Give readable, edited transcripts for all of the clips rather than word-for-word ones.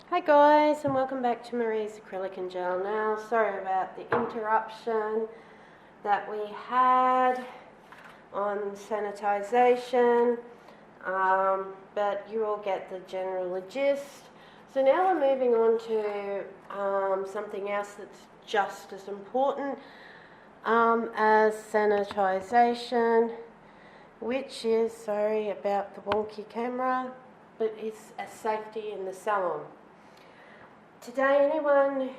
Hi guys, and welcome back to Marie's Acrylic and Gel Nails. Sorry about the interruption that we had on sanitisation, but you all get the general gist. So now we're moving on to something else that's just as important as sanitisation, which is, sorry about the wonky camera, but it's a safety in the salon. Today anyone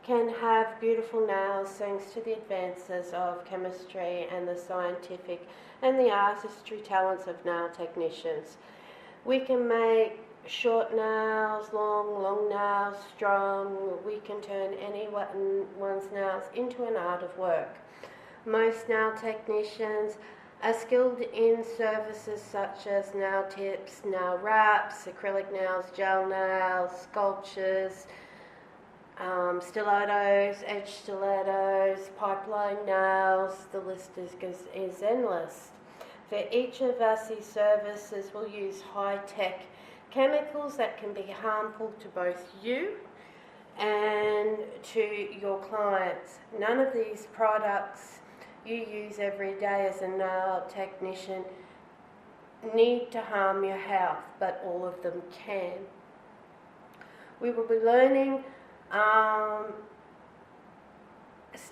can have beautiful nails thanks to the advances of chemistry and the scientific and the artistry talents of nail technicians. We can make short nails, long nails, strong. We can turn anyone's nails into an art of work. Most nail technicians are skilled in services such as nail tips, nail wraps, acrylic nails, gel nails, sculptures, stilettos, edge stilettos, pipeline nails. The list is endless. For each of us, these services will use high-tech chemicals that can be harmful to both you and to your clients. None of these products you use every day as a nail technician need to harm your health, but all of them can. We will be learning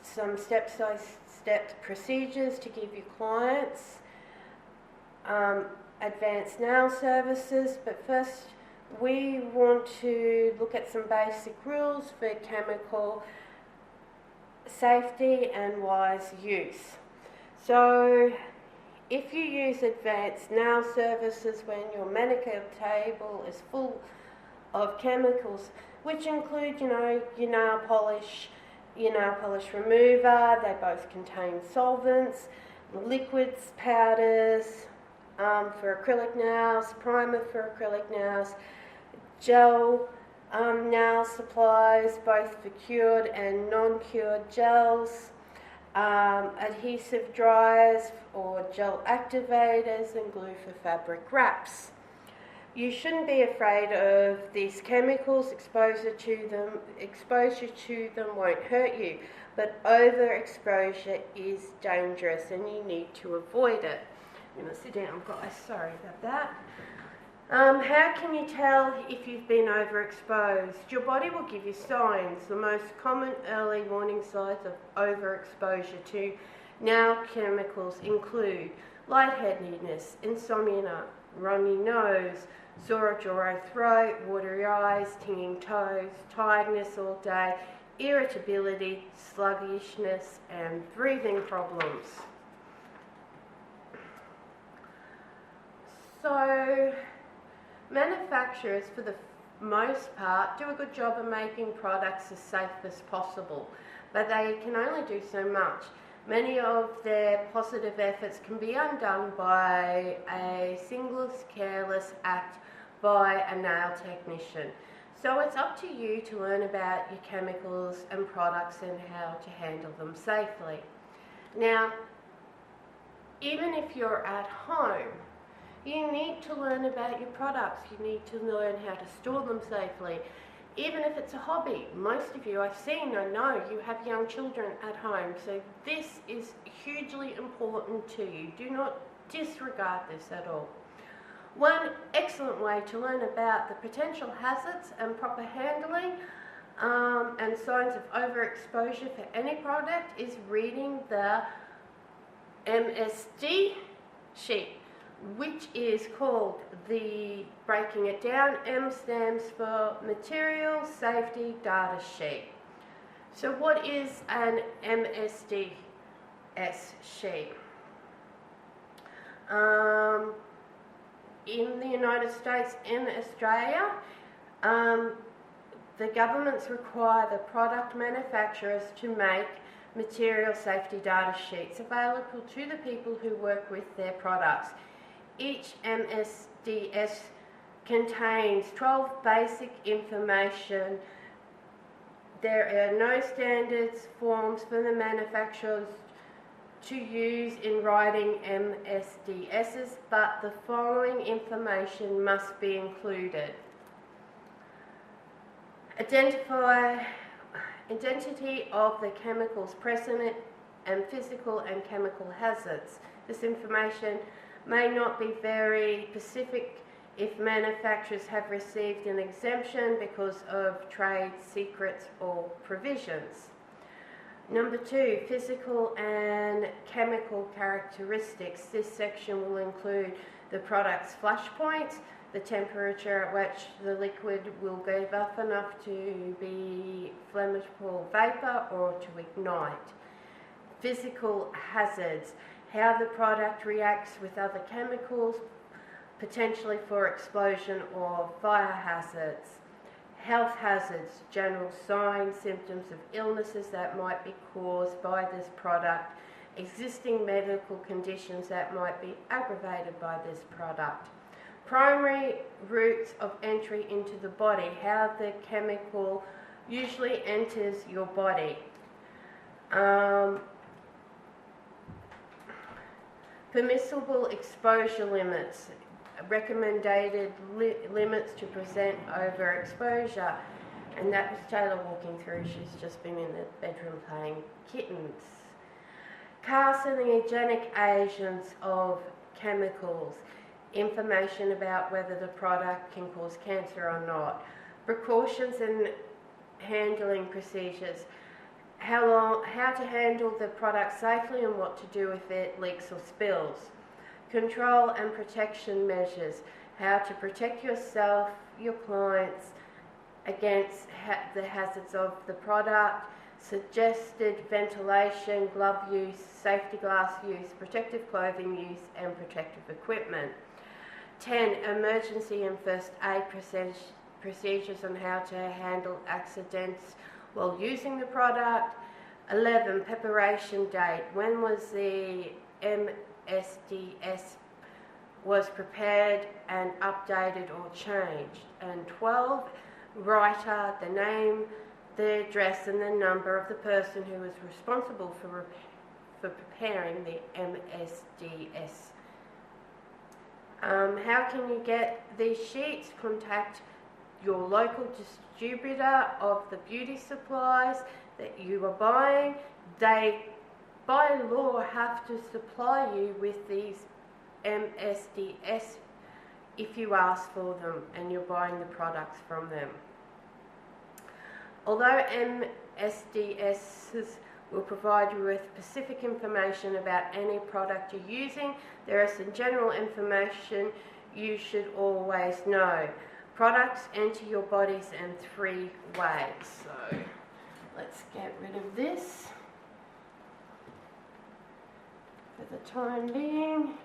some step-by-step procedures to give your clients advanced nail services, but first we want to look at some basic rules for chemical safety and wise use. So if you use advanced nail services when your manicure table is full of chemicals, which include, your nail polish remover, they both contain solvents, liquids, powders for acrylic nails, primer for acrylic nails, gel nail supplies, both for cured and non-cured gels, adhesive dryers or gel activators, and glue for fabric wraps. You shouldn't be afraid of these chemicals. Exposure to them won't hurt you, but overexposure is dangerous and you need to avoid it. I'm going to sit down, guys, sorry about that. How can you tell if you've been overexposed? Your body will give you signs. The most common early warning signs of overexposure to nail chemicals include lightheadedness, insomnia, runny nose, sore or dry throat, watery eyes, tingling toes, tiredness all day, irritability, sluggishness, and breathing problems. So, manufacturers, for the most part, do a good job of making products as safe as possible, but they can only do so much. Many of their positive efforts can be undone by a single careless act by a nail technician. So it's up to you to learn about your chemicals and products and how to handle them safely. Now, even if you're at home, you need to learn about your products. You need to learn how to store them safely. Even if it's a hobby, most of you I've seen, I know you have young children at home, so this is hugely important to you. Do not disregard this at all. One excellent way to learn about the potential hazards and proper handling and signs of overexposure for any product is reading the MSD sheet, which is called breaking it down, M stands for Material Safety Data Sheet. So what is an MSDS sheet? In the United States and Australia, the governments require the product manufacturers to make material safety data sheets available to the people who work with their products. Each MSDS contains 12 basic information. There are no standards forms for the manufacturers to use in writing MSDSs, but the following information must be included. Identity of the chemicals present and physical and chemical hazards. This information may not be very specific if manufacturers have received an exemption because of trade secrets or provisions. Number 2, physical and chemical characteristics. This section will include the product's flash points, the temperature at which the liquid will give up enough to be flammable vapor or to ignite. Physical hazards, how the product reacts with other chemicals, potentially for explosion or fire hazards. Health hazards, general signs, symptoms of illnesses that might be caused by this product, existing medical conditions that might be aggravated by this product. Primary routes of entry into the body, how the chemical usually enters your body. Permissible exposure limits, recommended limits to prevent overexposure. And that was Taylor walking through. She's just been in the bedroom playing kittens. Carcinogenic agents of chemicals, information about whether the product can cause cancer or not. Precautions and handling procedures, how to handle the product safely and what to do if it leaks or spills. Control and protection measures, how to protect yourself, your clients against the hazards of the product. Suggested ventilation, glove use, safety glass use, protective clothing use and protective equipment. 10. Emergency and first aid procedures on how to handle accidents while using the product. 11. Preparation date, when was the MSDS was prepared and updated or changed. And 12. Writer, the name, the address and the number of the person who was responsible for preparing the MSDS. How can you get these sheets? Contact your local distributor of the beauty supplies that you are buying. They, by law, have to supply you with these MSDS if you ask for them and you're buying the products from them. Although MSDSs will provide you with specific information about any product you're using, there is some general information you should always know. Products enter your bodies in 3 ways. So let's get rid of this for the time being.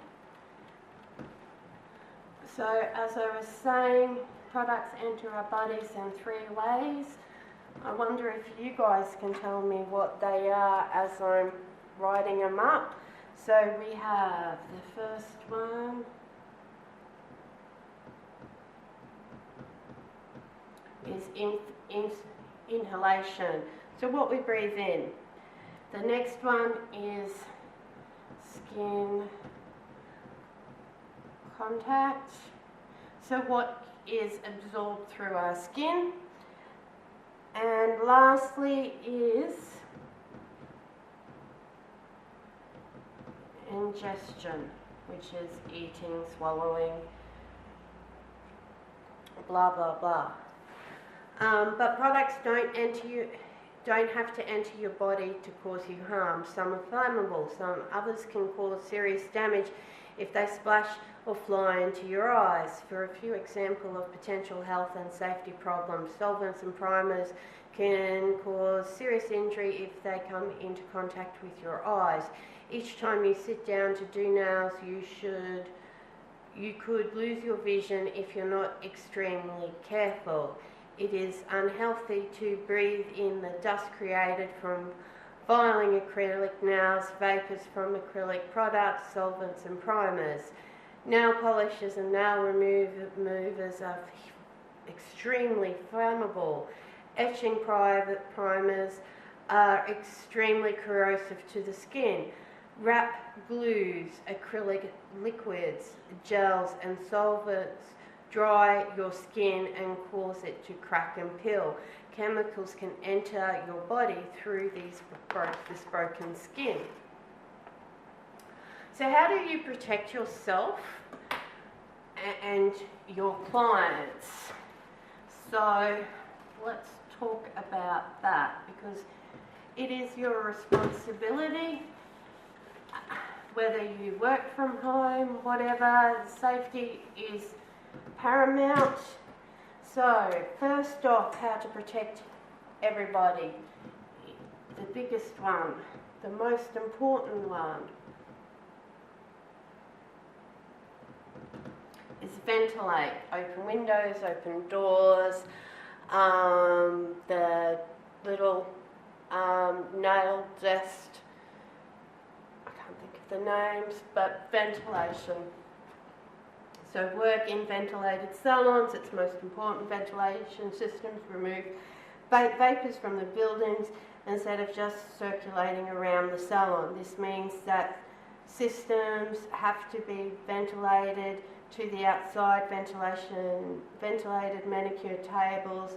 So as I was saying, products enter our bodies in 3 ways. I wonder if you guys can tell me what they are as I'm writing them up. So we have the first one is inhalation. So what we breathe in. The next one is skin contact. So what is absorbed through our skin. And lastly is ingestion, which is eating, swallowing, blah blah blah. But products don't have to enter your body to cause you harm. Some are flammable, some others can cause serious damage if they splash or fly into your eyes. For a few examples of potential health and safety problems, solvents and primers can cause serious injury if they come into contact with your eyes. Each time you sit down to do nails, you could lose your vision if you're not extremely careful. It is unhealthy to breathe in the dust created from filing acrylic nails, vapours from acrylic products, solvents and primers. Nail polishes and nail removers are extremely flammable. Etching primers are extremely corrosive to the skin. Wrap glues, acrylic liquids, gels and solvents dry your skin and cause it to crack and peel. Chemicals can enter your body through this broken skin. So how do you protect yourself and your clients? So let's talk about that, because it is your responsibility, whether you work from home, whatever, safety is paramount. So first off, how to protect everybody. The biggest one, the most important one, is ventilate. Open windows, open doors, the little nail dust, I can't think of the names, but ventilation. So work in ventilated salons, it's most important. Ventilation systems remove vapours from the buildings instead of just circulating around the salon. This means that systems have to be ventilated to the outside. Ventilated manicure tables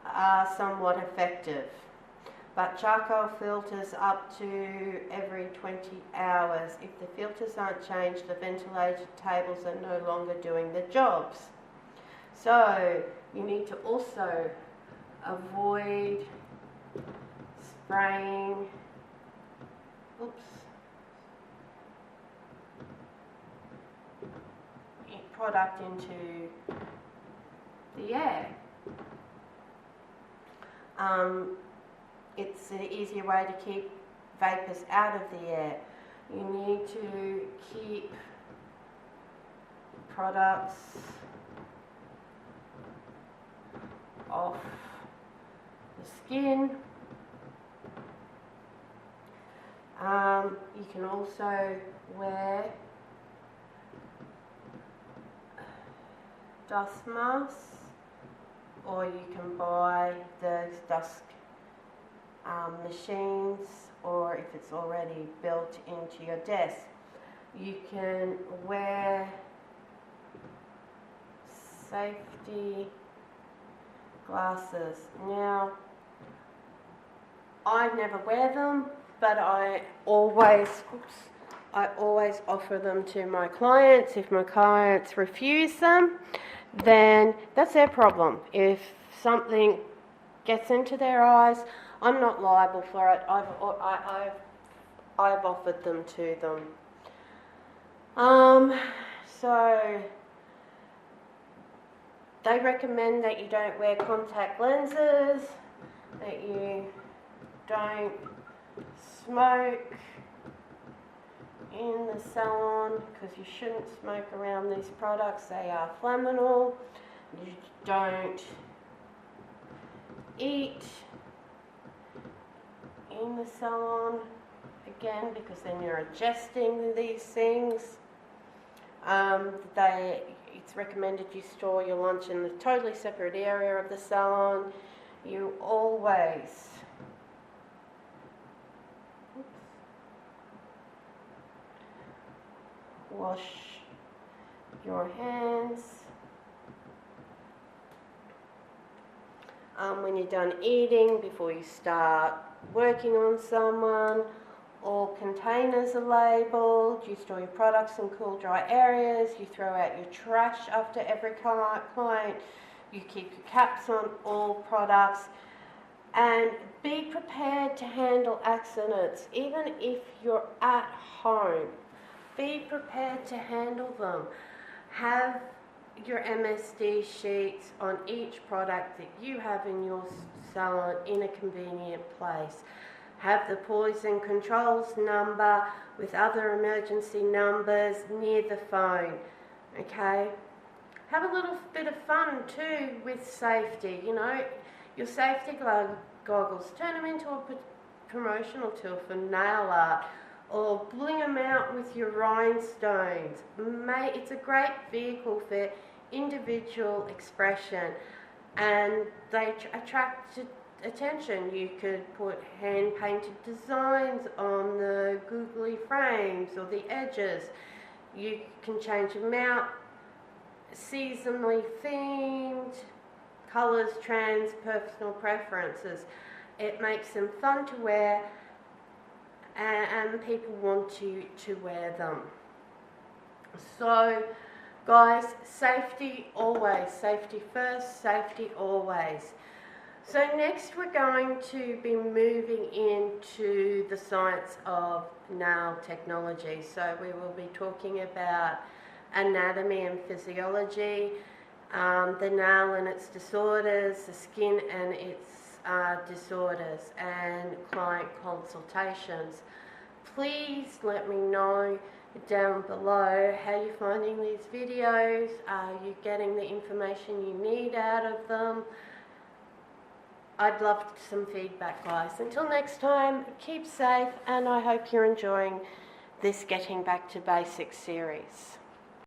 are somewhat effective, but charcoal filters up to every 20 hours. If the filters aren't changed, the ventilated tables are no longer doing the jobs. So you need to also avoid spraying product into the air. It's an easier way to keep vapours out of the air. You need to keep products off the skin. You can also wear dust masks, or you can buy those dust machines, or if it's already built into your desk. You can wear safety glasses. Now, I never wear them, but I always offer them to my clients. If my clients refuse them, then that's their problem. If something gets into their eyes, I'm not liable for it. I've offered them to them. So they recommend that you don't wear contact lenses, that you don't smoke in the salon, because you shouldn't smoke around these products. They are flammable. You don't eat in the salon, again, because then you're ingesting these things. It's recommended you store your lunch in a totally separate area of the salon. You always wash your hands when you're done eating, before you start working on someone. All containers are labelled. You store your products in cool, dry areas. You throw out your trash after every client. You keep your caps on all products. And be prepared to handle accidents. Even if you're at home, be prepared to handle them. Have your MSD sheets on each product that you have in your salon in a convenient place. Have the poison controls number with other emergency numbers near the phone, okay? Have a little bit of fun too with safety, you know. Your safety goggles, turn them into a promotional tool for nail art, or bling them out with your rhinestones. It's a great vehicle for individual expression, and they attract attention. You could put hand-painted designs on the googly frames or the edges. You can change them out seasonally themed, colours, trends, personal preferences. It makes them fun to wear, and people want to wear them. So guys, safety always, safety first, safety always. So next we're going to be moving into the science of nail technology. So we will be talking about anatomy and physiology, the nail and its disorders, the skin and its disorders, and client consultations. Please let me know down below how you're finding these videos. Are you getting the information you need out of them? I'd love some feedback, guys. Until next time, keep safe, and I hope you're enjoying this Getting Back to Basics series.